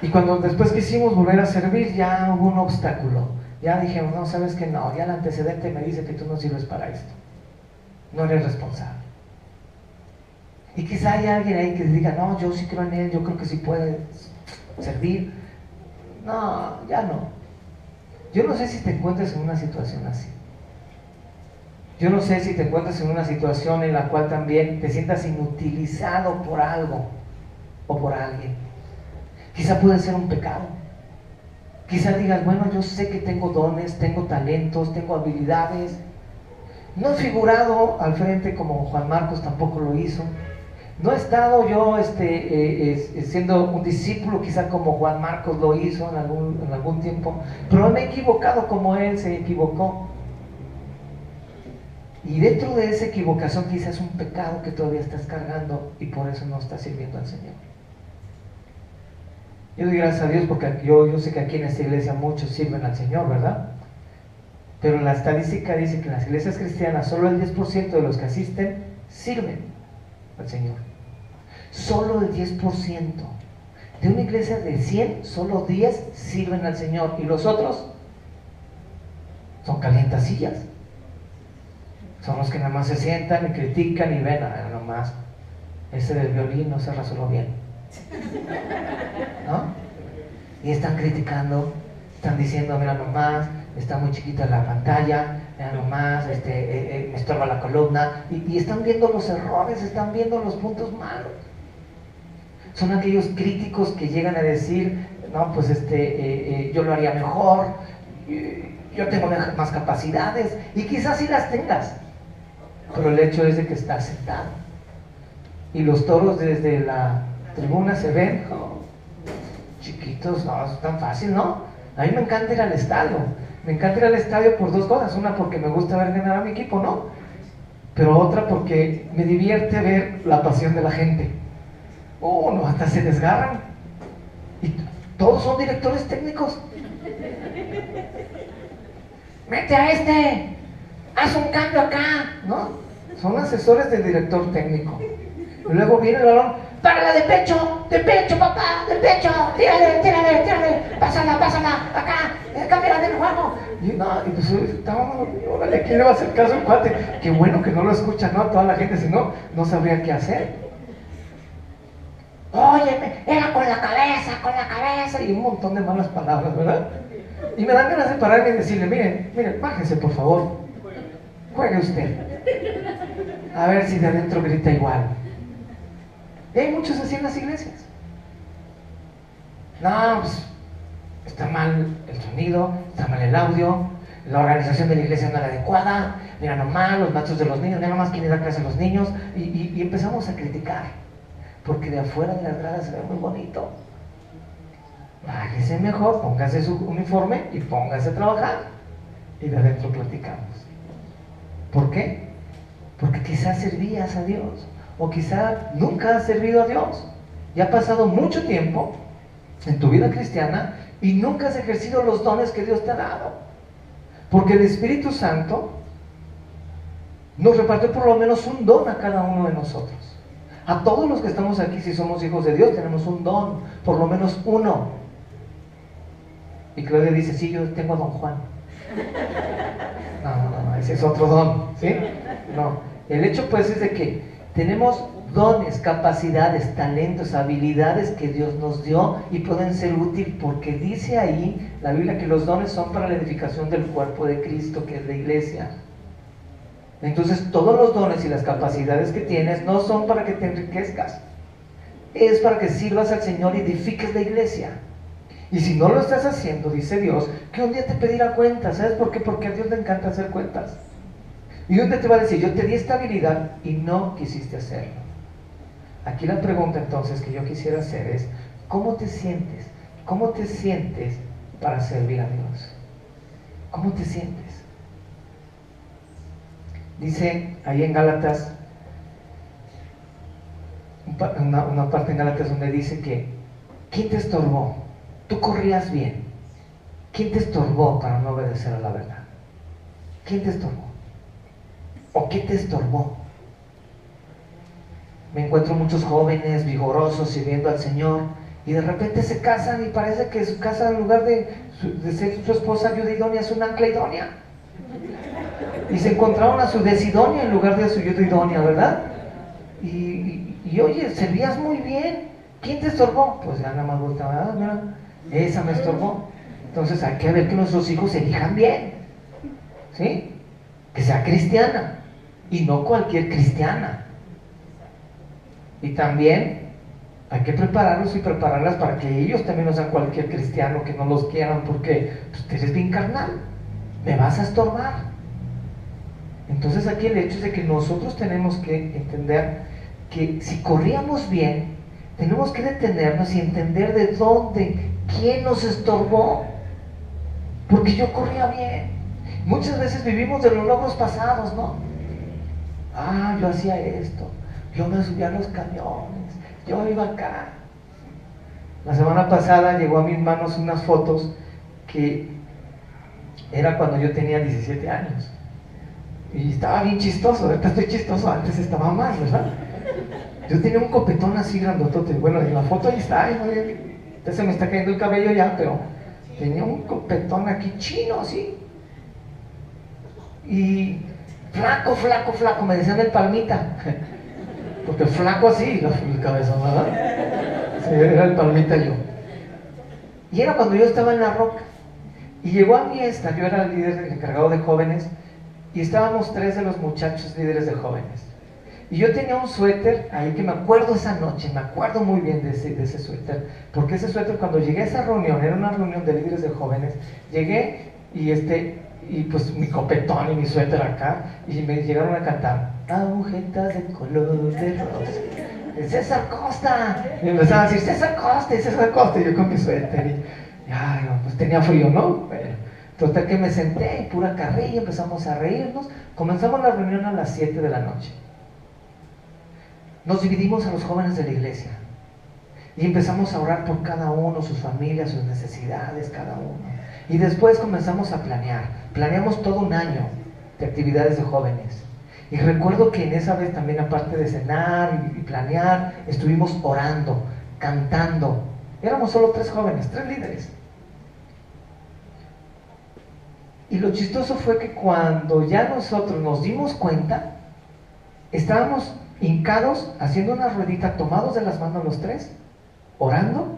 Y cuando después quisimos volver a servir, ya hubo un obstáculo. Ya dijeron, no, sabes que no, ya el antecedente me dice que tú no sirves para esto, no eres responsable. Y quizá hay alguien ahí que diga, no, yo sí creo en él, yo creo que sí puede servir. No, ya no. Yo no sé si te encuentras en una situación así. Yo no sé si te encuentras en una situación en la cual también te sientas inutilizado por algo o por alguien. Quizá puede ser un pecado. Quizá digas, bueno, yo sé que tengo dones, tengo talentos, tengo habilidades. No he figurado al frente como Juan Marcos tampoco lo hizo. No he estado yo siendo un discípulo quizá como Juan Marcos lo hizo en algún tiempo, pero me he equivocado como él se equivocó. Y dentro de esa equivocación quizás es un pecado que todavía estás cargando y por eso no estás sirviendo al Señor. Yo doy gracias a Dios porque yo sé que aquí en esta iglesia muchos sirven al Señor, ¿verdad? Pero la estadística dice que en las iglesias cristianas solo el 10% de los que asisten sirven al Señor. Solo el 10%. De una iglesia de 100, solo 10 sirven al Señor. Y los otros son calientasillas. Son los que nada más se sientan y critican y ven, nomás, ese del violín no se rasuró bien, ¿no? Y están criticando, están diciendo, mira nomás, está muy chiquita la pantalla, mira nomás, me estorba la columna, y están viendo los errores, están viendo los puntos malos. Son aquellos críticos que llegan a decir, no, pues yo lo haría mejor, yo tengo más capacidades, y quizás sí las tengas, pero el hecho es de que estás sentado. Y los toros desde la tribuna se ven, chiquitos, no, es tan fácil, ¿no? A mí me encanta ir al estadio. Me encanta ir al estadio por dos cosas. Una, porque me gusta ver ganar a mi equipo, ¿no? Pero otra, porque me divierte ver la pasión de la gente. No, hasta se desgarran. Y todos son directores técnicos. Mete a haz un cambio acá, ¿no? Son asesores del director técnico. Y luego viene el balón, párala de pecho, papá, de pecho, tírale, pásala, acá, cámbiala del juego. Y pues estábamos, órale, ¿quién le va a hacer caso al cuate? Qué bueno que no lo escucha, ¿no? Toda la gente, si no, no sabría qué hacer. Oye, era con la cabeza, y un montón de malas palabras, ¿verdad? Y me dan ganas de pararme y decirle, miren, bájese por favor, juegue usted. A ver si de adentro grita igual. Y hay muchos así en las iglesias. No, pues está mal el sonido, está mal el audio, la organización de la iglesia no es la adecuada, mira nomás los maestros de los niños, mira nomás quién le da clase a los niños, y empezamos a criticar, porque de afuera de las gradas se ve muy bonito. Bájese mejor, póngase su uniforme y póngase a trabajar, y de adentro platicamos. ¿Por qué? Porque quizás servías a Dios, o quizá nunca has servido a Dios, y ha pasado mucho tiempo en tu vida cristiana y nunca has ejercido los dones que Dios te ha dado, porque el Espíritu Santo nos repartió por lo menos un don a cada uno de nosotros. A todos los que estamos aquí, si somos hijos de Dios, tenemos un don, por lo menos uno. Y Claudia dice, sí, yo tengo a don Juan. No, ese es otro don, ¿sí? No, el hecho pues es de que tenemos dones, capacidades, talentos, habilidades que Dios nos dio y pueden ser útiles, porque dice ahí la Biblia que los dones son para la edificación del cuerpo de Cristo, que es la iglesia. Entonces todos los dones y las capacidades que tienes no son para que te enriquezcas, es para que sirvas al Señor y edifiques la iglesia. Y si no lo estás haciendo, dice Dios, que un día te pedirá cuentas. ¿Sabes por qué? Porque a Dios le encanta hacer cuentas. Y un día te va a decir, yo te di esta habilidad y no quisiste hacerlo. Aquí la pregunta entonces que yo quisiera hacer es, ¿cómo te sientes? ¿Cómo te sientes para servir a Dios? ¿Cómo te sientes? Dice ahí en Gálatas, una parte en Gálatas donde dice que, ¿quién te estorbó? Tú corrías bien. ¿Quién te estorbó para no obedecer a la verdad? ¿Quién te estorbó? ¿O qué te estorbó? Me encuentro muchos jóvenes vigorosos sirviendo al Señor y de repente se casan y parece que su casa, en lugar de ser su esposa ayuda idónea, es un ancla idónea. Y se encontraron a su desidonia en lugar de a su ayuda idónea, ¿verdad? Y oye, servías muy bien. ¿Quién te estorbó? Pues ya nada más volteaba, mira, esa me estorbó. Entonces hay que ver que nuestros hijos elijan bien, ¿sí? Que sea cristiana y no cualquier cristiana. Y también hay que prepararlos y prepararlas para que ellos también no sean cualquier cristiano, que no los quieran, porque pues, eres bien carnal, me vas a estorbar. Entonces aquí el hecho es de que nosotros tenemos que entender que si corríamos bien, tenemos que detenernos y entender de dónde, quién nos estorbó, porque yo corría bien. Muchas veces vivimos de los logros pasados, ¿no? Ah, yo hacía esto, yo me subía a los camiones, yo iba acá. La semana pasada llegó a mis manos unas fotos que era cuando yo tenía 17 años. Y estaba bien chistoso, ahorita estoy chistoso, antes estaba más, ¿verdad? Yo tenía un copetón así grandotote. Bueno, en la foto ahí está, ya se me está cayendo el cabello ya, pero tenía un copetón aquí chino, así. Y flaco, flaco, flaco, me decían el palmita. Porque flaco así, el cabezón, ¿verdad? Sí, era el palmita yo. Y era cuando yo estaba en la roca. Y llegó a mí yo era el líder encargado de jóvenes, y estábamos 3 de los muchachos líderes de jóvenes. Y yo tenía un suéter ahí que me acuerdo esa noche, me acuerdo muy bien de ese suéter, porque ese suéter, cuando llegué a esa reunión, era una reunión de líderes de jóvenes, llegué y pues mi copetón y mi suéter acá, y me llegaron a cantar agujetas de color de rosa, César Costa, y me empezaban a decir César Costa, y yo con mi suéter, y ay, pues tenía frío, ¿no? Bueno, total que me senté, y pura carrilla, empezamos a reírnos, comenzamos la reunión a las 7 de la noche. Nos dividimos a los jóvenes de la iglesia y empezamos a orar por cada uno, sus familias, sus necesidades, cada uno. Y después comenzamos a planear. Planeamos todo un año de actividades de jóvenes. Y recuerdo que en esa vez también, aparte de cenar y planear, estuvimos orando, cantando. Éramos solo 3 jóvenes, 3 líderes. Y lo chistoso fue que cuando ya nosotros nos dimos cuenta, estábamos hincados, haciendo una ruedita, tomados de las manos los 3, orando,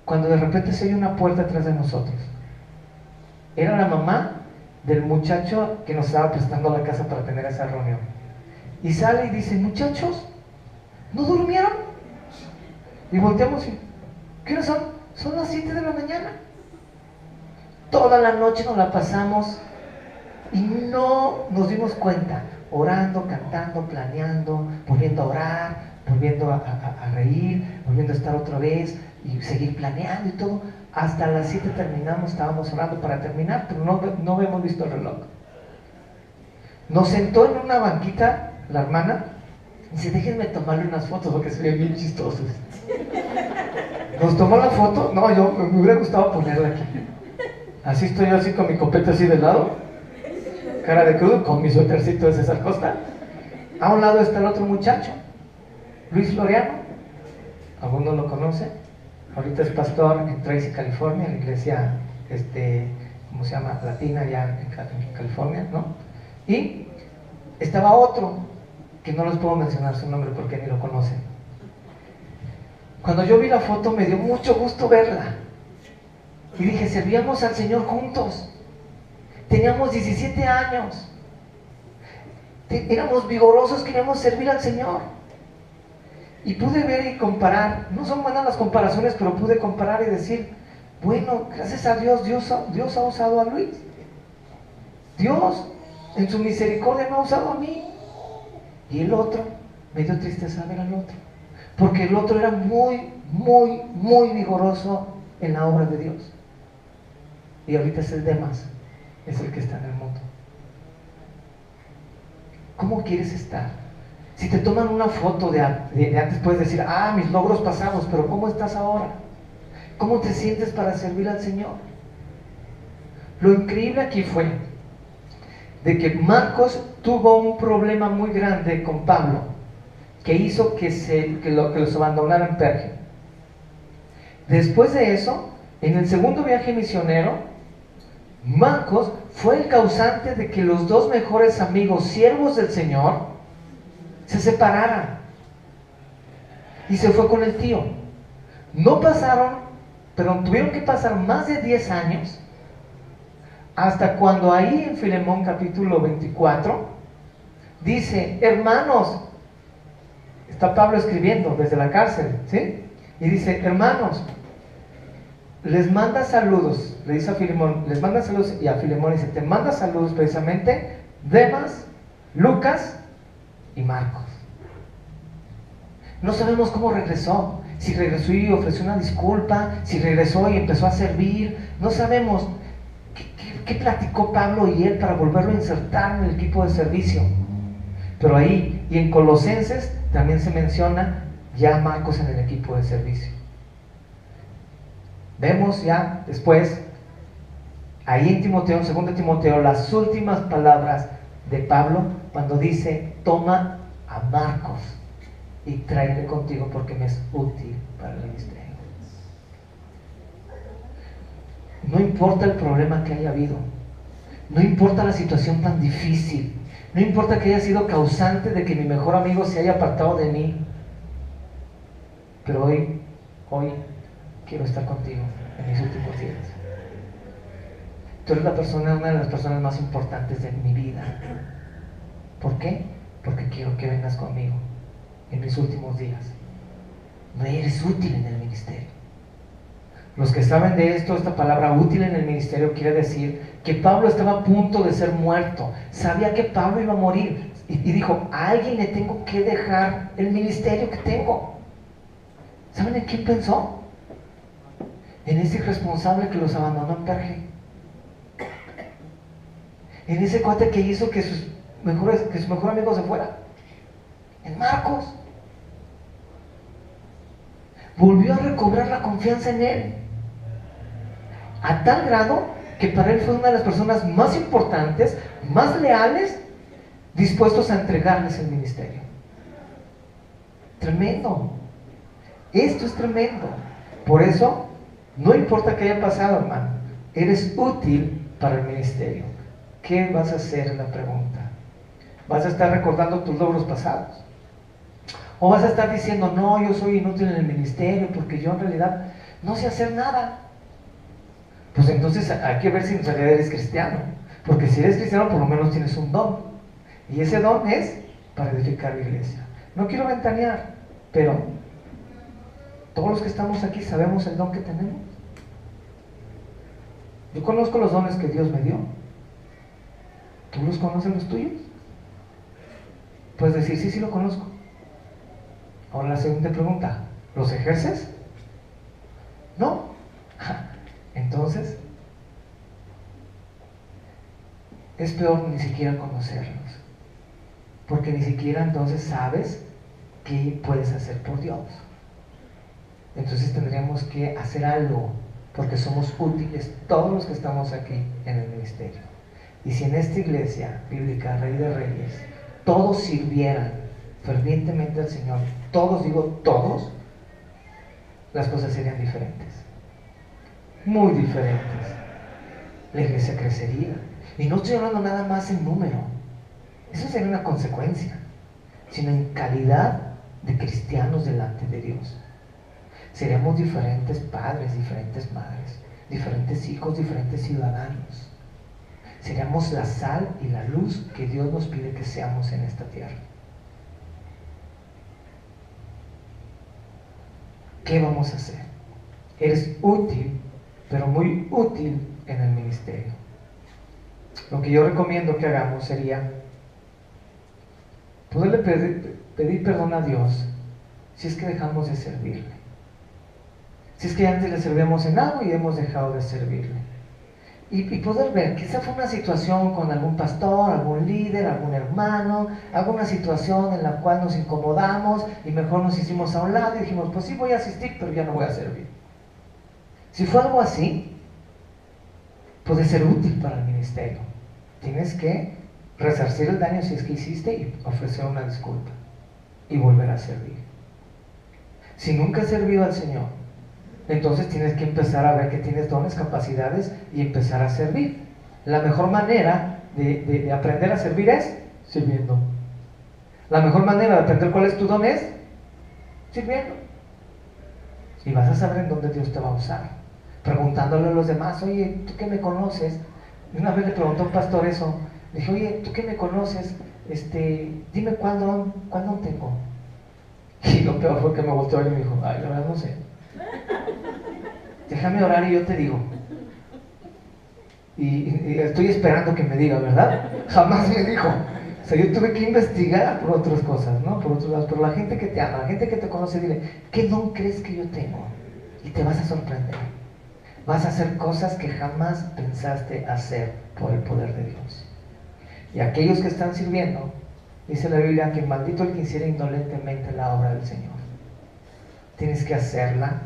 cuando de repente se oye una puerta atrás de nosotros. Era la mamá del muchacho que nos estaba prestando la casa para tener esa reunión. Y sale y dice, muchachos, ¿no durmieron? Y volteamos y, ¿qué hora son? Son las 7 de la mañana. Toda la noche nos la pasamos y no nos dimos cuenta, orando, cantando, planeando, volviendo a orar, volviendo a reír, volviendo a estar otra vez y seguir planeando y todo. Hasta las 7 terminamos, estábamos orando para terminar, pero no habíamos visto el reloj. Nos sentó en una banquita la hermana y dice, déjenme tomarle unas fotos porque se ven bien chistosos. Nos tomó la foto, no, yo me hubiera gustado ponerla aquí. Así estoy yo, así con mi copete así de lado, cara de crudo, con mi suétercito de César Costa. A un lado está el otro muchacho, Luis Floriano, algunos lo conocen, ahorita es pastor en Tracy, California, en la iglesia, ¿cómo se llama? Latina, allá en California, ¿no? Y estaba otro, que no les puedo mencionar su nombre porque ni lo conocen. Cuando yo vi la foto me dio mucho gusto verla. Y dije, servíamos al Señor juntos. Teníamos 17 años. Éramos vigorosos, queríamos servir al Señor. Y pude ver y comparar. No son buenas las comparaciones, pero pude comparar y decir, bueno, gracias a Dios, Dios ha usado a Luis. Dios, en su misericordia, me ha usado a mí. Y el otro, me dio tristeza ver al otro. Porque el otro era muy, muy, muy vigoroso en la obra de Dios. Y ahorita es el Demas, es el que está en el mundo. ¿Cómo quieres estar? Si te toman una foto de antes, puedes decir, mis logros pasados, pero ¿cómo estás ahora? ¿Cómo te sientes para servir al Señor? Lo increíble aquí fue de que Marcos tuvo un problema muy grande con Pablo, que hizo que los abandonara en Perge. Después de eso, en el segundo viaje misionero, Marcos fue el causante de que los dos mejores amigos, siervos del Señor, se separaran. Y se fue con el tío. No pasaron, pero tuvieron que pasar más de 10 años, hasta cuando ahí en Filemón capítulo 24, dice, hermanos, está Pablo escribiendo desde la cárcel, ¿sí? Y dice, hermanos, les manda saludos, le dice a Filemón, les manda saludos, y a Filemón dice, te manda saludos precisamente Demas, Lucas y Marcos. No sabemos cómo regresó, si regresó y ofreció una disculpa, si regresó y empezó a servir, no sabemos qué platicó Pablo y él para volverlo a insertar en el equipo de servicio. Pero ahí, y en Colosenses, también se menciona ya a Marcos en el equipo de servicio. Vemos ya después, ahí en Timoteo, en 2 Timoteo, las últimas palabras de Pablo, cuando dice, toma a Marcos y tráele contigo porque me es útil para el ministerio. No importa el problema que haya habido, no importa la situación tan difícil, no importa que haya sido causante de que mi mejor amigo se haya apartado de mí, pero hoy quiero estar contigo en mis últimos días. Tú eres una de las personas más importantes de mi vida. ¿Por qué? Porque quiero que vengas conmigo en mis últimos días. No eres útil en el ministerio. Los que saben de esto, esta palabra útil en el ministerio quiere decir que Pablo estaba a punto de ser muerto. Sabía que Pablo iba a morir y dijo, a alguien le tengo que dejar el ministerio que tengo. ¿Saben en quién pensó? En ese irresponsable que los abandonó en Perge. En ese cuate que hizo que su mejor amigo se fuera. En Marcos. Volvió a recobrar la confianza en él. A tal grado que para él fue una de las personas más importantes, más leales, dispuestos a entregarles el ministerio. Tremendo. Esto es tremendo. Por eso, no importa qué haya pasado, hermano, eres útil para el ministerio. ¿Qué vas a hacer? Es la pregunta. ¿Vas a estar recordando tus logros pasados? ¿O vas a estar diciendo, no, yo soy inútil en el ministerio porque yo en realidad no sé hacer nada? Pues entonces hay que ver si en realidad eres cristiano. Porque si eres cristiano, por lo menos tienes un don. Y ese don es para edificar la iglesia. No quiero ventanear, pero todos los que estamos aquí sabemos el don que tenemos. Yo conozco los dones que Dios me dio. ¿Tú los conoces los tuyos? Puedes decir, sí lo conozco. Ahora la segunda pregunta, ¿los ejerces? No. Entonces, es peor ni siquiera conocerlos. Porque ni siquiera entonces sabes qué puedes hacer por Dios. Entonces tendríamos que hacer algo, porque somos útiles todos los que estamos aquí en el ministerio. Y si en esta iglesia bíblica, Rey de Reyes, todos sirvieran fervientemente al Señor, todos, digo todos, las cosas serían diferentes. Muy diferentes. La iglesia crecería. Y no estoy hablando nada más en número. Eso sería una consecuencia. sino en calidad de cristianos delante de Dios. Seremos diferentes padres, diferentes madres, diferentes hijos, diferentes ciudadanos. Seremos la sal y la luz que Dios nos pide que seamos en esta tierra. ¿Qué vamos a hacer? Eres útil, pero muy útil en el ministerio. Lo que yo recomiendo que hagamos sería poderle pedir perdón a Dios si es que dejamos de servirle. Si es que antes le servíamos en algo y hemos dejado de servirle. Y poder ver, quizá fue una situación con algún pastor, algún líder, algún hermano, alguna situación en la cual nos incomodamos y mejor nos hicimos a un lado y dijimos, pues sí voy a asistir, pero ya no voy a servir. Si fue algo así, puede ser útil para el ministerio. Tienes que resarcir el daño si es que hiciste y ofrecer una disculpa y volver a servir. Si nunca has servido al Señor, entonces tienes que empezar a ver que tienes dones, capacidades y empezar a servir. La mejor manera de aprender a servir es sirviendo. La mejor manera de aprender cuál es tu don es sirviendo. Y vas a saber en dónde Dios te va a usar. Preguntándole a los demás, oye, ¿tú qué me conoces? Y una vez le preguntó a un pastor eso. Le dije, oye, ¿tú qué me conoces? Dime cuál don tengo. Y lo peor fue que me volteó y me dijo, ay, la verdad no sé. Déjame orar y yo te digo. Y estoy esperando que me diga, ¿verdad? Jamás me dijo. O sea, yo tuve que investigar por otras cosas, ¿no? Por otros lados. Pero la gente que te ama, la gente que te conoce, dile, ¿qué don crees que yo tengo? Y te vas a sorprender. Vas a hacer cosas que jamás pensaste hacer por el poder de Dios. Y aquellos que están sirviendo, dice la Biblia que maldito el que hiciera indolentemente la obra del Señor. Tienes que hacerla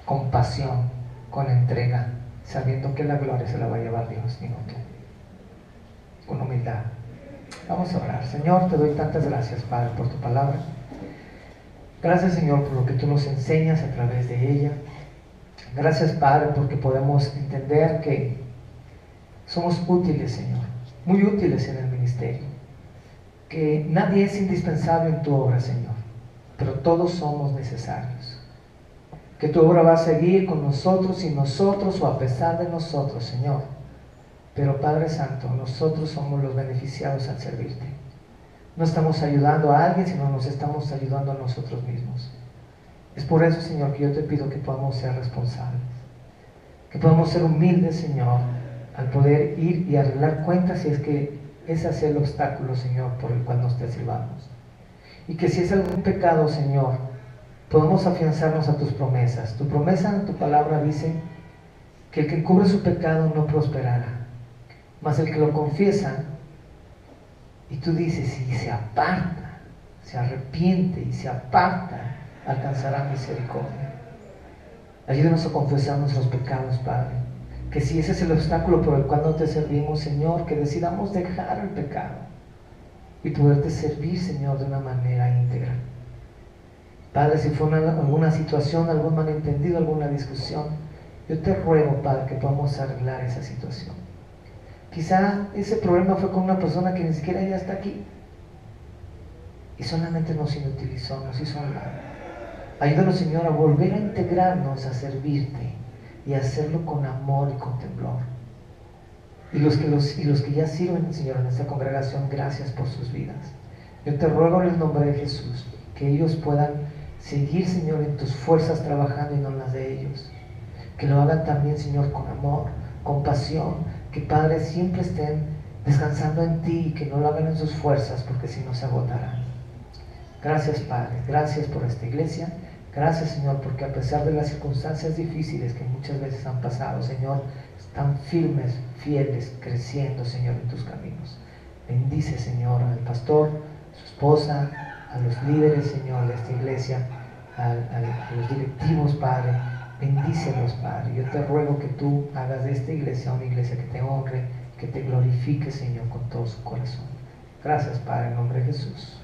con pasión, con entrega, sabiendo que la gloria se la va a llevar Dios y no tú. Con humildad. Vamos a orar. Señor, te doy tantas gracias, Padre, por tu palabra. Gracias, Señor, por lo que tú nos enseñas a través de ella. Gracias, Padre, porque podemos entender que somos útiles, Señor, muy útiles en el ministerio. Que nadie es indispensable en tu obra, Señor, pero todos somos necesarios. Que tu obra va a seguir con nosotros y nosotros o a pesar de nosotros, Señor. Pero Padre Santo, nosotros somos los beneficiados al servirte. No estamos ayudando a alguien, sino nos estamos ayudando a nosotros mismos. Es por eso, Señor, que yo te pido que podamos ser responsables. Que podamos ser humildes, Señor, al poder ir y arreglar cuentas si es que ese es el obstáculo, Señor, por el cual nos te sirvamos. Y que si es algún pecado, Señor, podemos afianzarnos a tus promesas. Tu promesa en tu palabra dice que el que encubre su pecado no prosperará, mas el que lo confiesa, y tú dices, si se aparta, se arrepiente y se aparta, alcanzará misericordia. Ayúdanos a confesar nuestros pecados, Padre. Que si ese es el obstáculo por el cual no te servimos, Señor, que decidamos dejar el pecado y poderte servir, Señor, de una manera íntegra. Padre, si fue alguna situación, algún malentendido, alguna discusión, yo te ruego, Padre, que podamos arreglar esa situación. Quizá ese problema fue con una persona que ni siquiera ya está aquí y solamente nos inutilizó, nos hizo un mal. Ayúdanos, Señor, a volver a integrarnos, a servirte y a hacerlo con amor y con temblor. Y los que ya sirven, Señor, en esta congregación, gracias por sus vidas. Yo te ruego en el nombre de Jesús que ellos puedan seguir, Señor, en tus fuerzas trabajando y no en las de ellos. Que lo hagan también, Señor, con amor, con pasión. Que, Padre, siempre estén descansando en ti y que no lo hagan en sus fuerzas, porque si no se agotarán. Gracias, Padre. Gracias por esta iglesia. Gracias, Señor, porque a pesar de las circunstancias difíciles que muchas veces han pasado, Señor, están firmes, fieles, creciendo, Señor, en tus caminos. Bendice, Señor, al pastor, a su esposa, a los líderes, Señor, de esta iglesia, a los directivos, Padre. Bendícelos, Padre. Yo te ruego que tú hagas de esta iglesia una iglesia que te honre, que te glorifique, Señor, con todo su corazón. Gracias, Padre, en nombre de Jesús.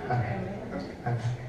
Amén. Amén.